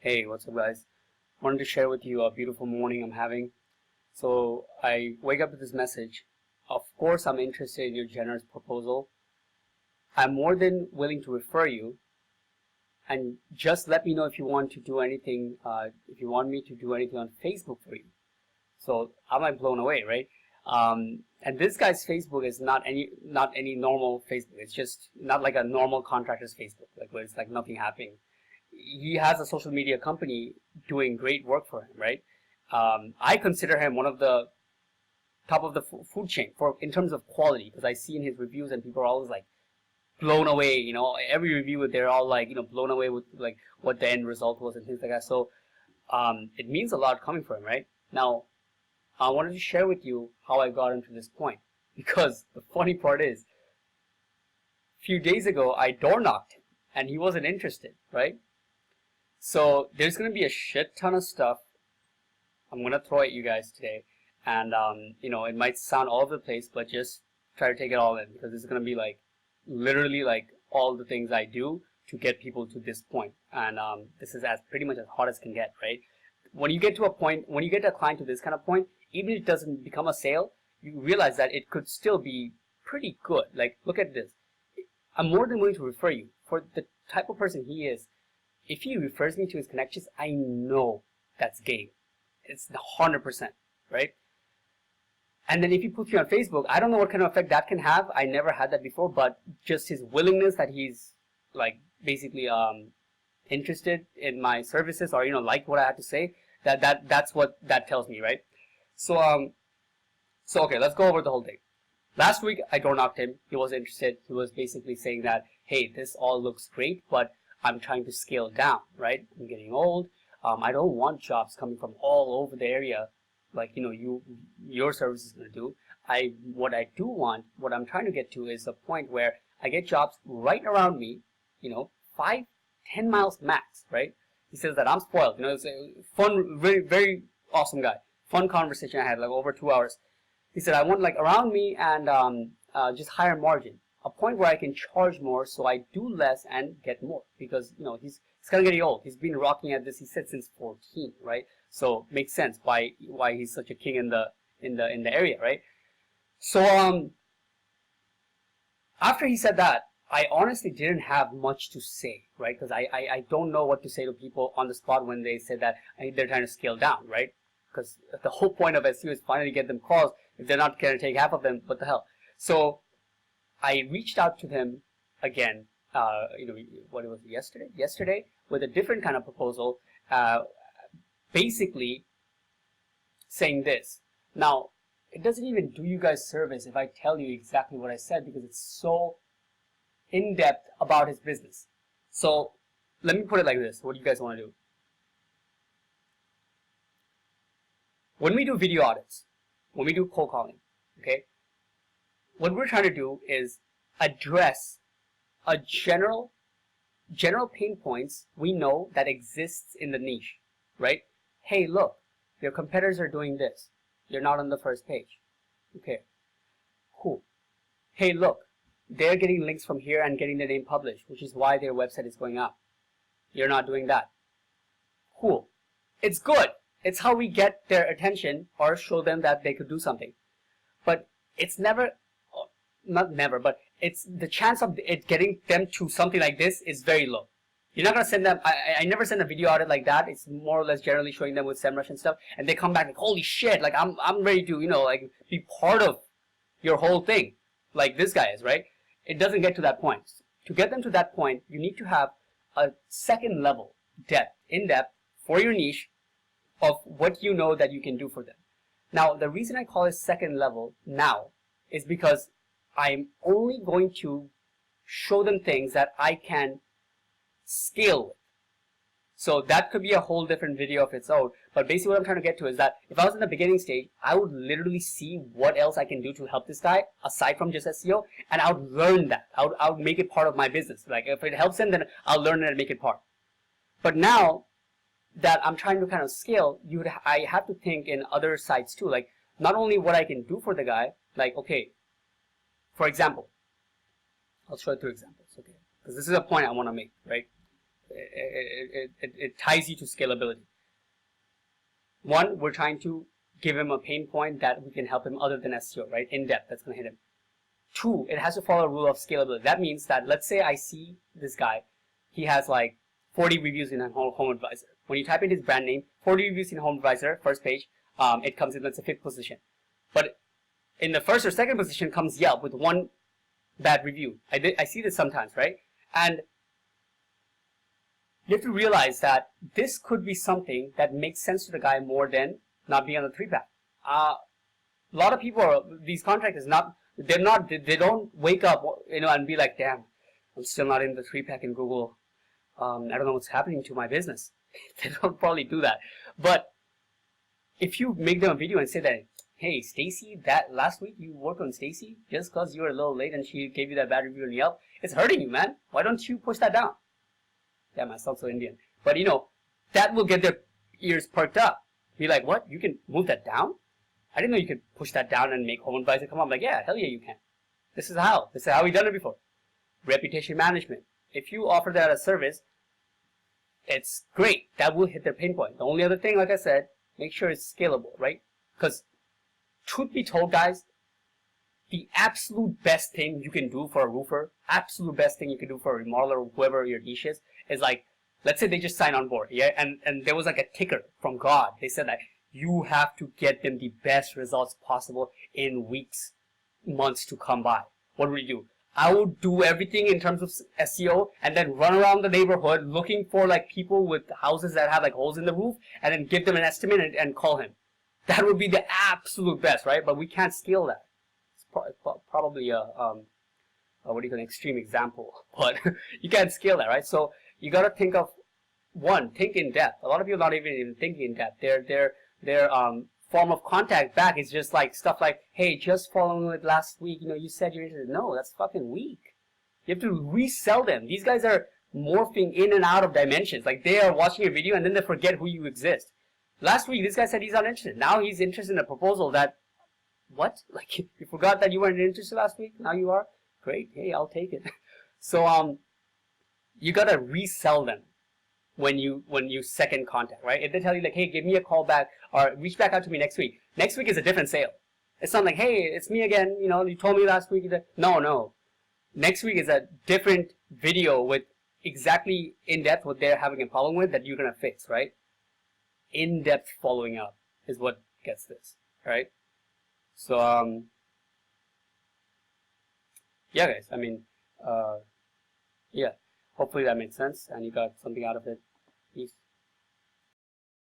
Hey, what's up guys? Wanted to share with you a beautiful morning I'm having. So I wake up with this message. Of course I'm interested in your generous proposal. I'm more than willing to refer you, and just let me know if you want to do anything, if you want me to do anything on Facebook for you. So I'm like blown away, right? And this guy's Facebook is not any normal Facebook. It's just not like a normal contractor's Facebook, like where it's like nothing happening. He has a social media company doing great work for him, right? I consider him one of the top of the food chain in terms of quality, because I see in his reviews and people are always like blown away. Every review they're all like blown away with like what the end result was and things like that. So it means a lot coming from him, right? Now I wanted to share with you how I got into this point, because the funny part is, a few days ago I door knocked him and he wasn't interested, right? So there's going to be a shit ton of stuff I'm going to throw at you guys today. And, it might sound all over the place, but just try to take it all in, because this is going to be like literally like all the things I do to get people to this point. And this is pretty much as hot as can get, right? When you get to a point, when you get a client to this kind of point, even if it doesn't become a sale, you realize that it could still be pretty good. Like, look at this. I'm more than willing to refer you. For the type of person he is, if he refers me to his connections, I know that's game. It's 100%, right? And then if he puts you on Facebook, I don't know what kind of effect that can have. I never had that before, but just his willingness that he's like basically interested in my services, or like what I had to say, that's what that tells me, right? So okay, let's go over the whole thing. Last week I door knocked him. He was interested. He was basically saying that, hey, this all looks great, but I'm trying to scale down, right? I'm getting old. I don't want jobs coming from all over the area like your service is going to do. What I'm trying to get to is a point where I get jobs right around me, 5-10 miles max, right? He says that I'm spoiled. It's a fun, very, very awesome guy. Fun conversation I had, like over 2 hours. He said I want like around me and just higher margin. A point where I can charge more, so I do less and get more, because he's kind of getting old. He's been rocking at this, he said, since 14, right? So makes sense why he's such a king in the area, right? So after he said that, I honestly didn't have much to say, right? Because I don't know what to say to people on the spot when they say that they're trying to scale down, right? Because the whole point of SEO is finally get them calls. If they're not going to take half of them, what the hell? So I reached out to him again, what was it, yesterday, with a different kind of proposal, basically saying this. Now, it doesn't even do you guys service if I tell you exactly what I said, because it's so in-depth about his business. So let me put it like this. What do you guys want to do? When we do video audits, when we do cold calling, okay, what we're trying to do is address a general pain points we know that exists in the niche, right? Hey, look, your competitors are doing this. You're not on the first page. Okay, cool. Hey, look, they're getting links from here and getting their name published, which is why their website is going up. You're not doing that. Cool. It's good. It's how we get their attention or show them that they could do something. But it's never, not never, but it's the chance of it getting them to something like this is very low. You're not gonna send them. I never send a video audit like that. It's more or less generally showing them with SEMrush and stuff, and they come back like, holy shit, like I'm ready to like be part of your whole thing, like this guy is, right? It doesn't get to that point. To get them to that point, you need to have a second level in depth for your niche of what you know that you can do for them. Now, the reason I call it second level now is because I'm only going to show them things that I can scale with. So that could be a whole different video of its own, but basically what I'm trying to get to is that if I was in the beginning stage, I would literally see what else I can do to help this guy aside from just SEO, and I would learn that. I would make it part of my business. Like if it helps him, then I'll learn it and make it part. But now that I'm trying to kind of scale, I have to think in other sides too, like not only what I can do for the guy, like okay, for example, I'll show you 2 examples, okay? Because this is a point I want to make, right? it ties you to scalability. One, we're trying to give him a pain point that we can help him other than SEO, right? In depth, that's going to hit him. Two, it has to follow a rule of scalability. That means that, let's say I see this guy, he has like 40 reviews in Home Advisor. When you type in his brand name, 40 reviews in Home Advisor, first page, it comes in, let's say, 5th position. But in the 1st or 2nd position comes Yelp with 1 bad review. I see this sometimes, right? And you have to realize that this could be something that makes sense to the guy more than not being on the 3-pack. A lot of people, these contractors, they don't wake up, and be like, damn, I'm still not in the 3-pack in Google. I don't know what's happening to my business. They don't probably do that. But if you make them a video and say that, hey, Stacy, that last week you worked on Stacy just because you were a little late and she gave you that bad review on Yelp, it's hurting you, man. Why don't you push that down? Damn, I sound so Indian. But that will get their ears perked up. Be like, what? You can move that down? I didn't know you could push that down and make Home Advisor come up. I'm like, yeah, hell yeah, you can. This is how we done it before. Reputation management. If you offer that as a service, it's great. That will hit their pain point. The only other thing, like I said, make sure it's scalable, right? Because truth be told, guys, the absolute best thing you can do for a roofer, absolute best thing you can do for a remodeler or whoever your niche is like, let's say they just sign on board, yeah, and there was like a ticker from God. They said that you have to get them the best results possible in weeks, months to come by. What would you do? I would do everything in terms of SEO and then run around the neighborhood looking for like people with houses that have like holes in the roof and then give them an estimate and call him. That would be the absolute best, right? But we can't scale that. It's probably an extreme example, but you can't scale that, right? So you got to think of, think in depth. A lot of people are not even thinking in depth. Their form of contact back is just like stuff like, hey, just following it last week, you said you're interested. No, that's fucking weak. You have to resell them. These guys are morphing in and out of dimensions. Like, they are watching a video and then they forget who you exist. Last week, this guy said he's not interested. Now he's interested in a proposal that, what? Like, you forgot that you weren't interested last week? Now you are? Great. Hey, I'll take it. So, you gotta resell them when you second contact, right? If they tell you like, hey, give me a call back or reach back out to me next week. Next week is a different sale. It's not like, hey, it's me again. You told me last week. No. Next week is a different video with exactly in depth what they're having a problem with that you're gonna fix, right? In-depth following up is what gets this, right? So, yeah, guys. I mean, yeah. Hopefully that made sense and you got something out of it. Peace.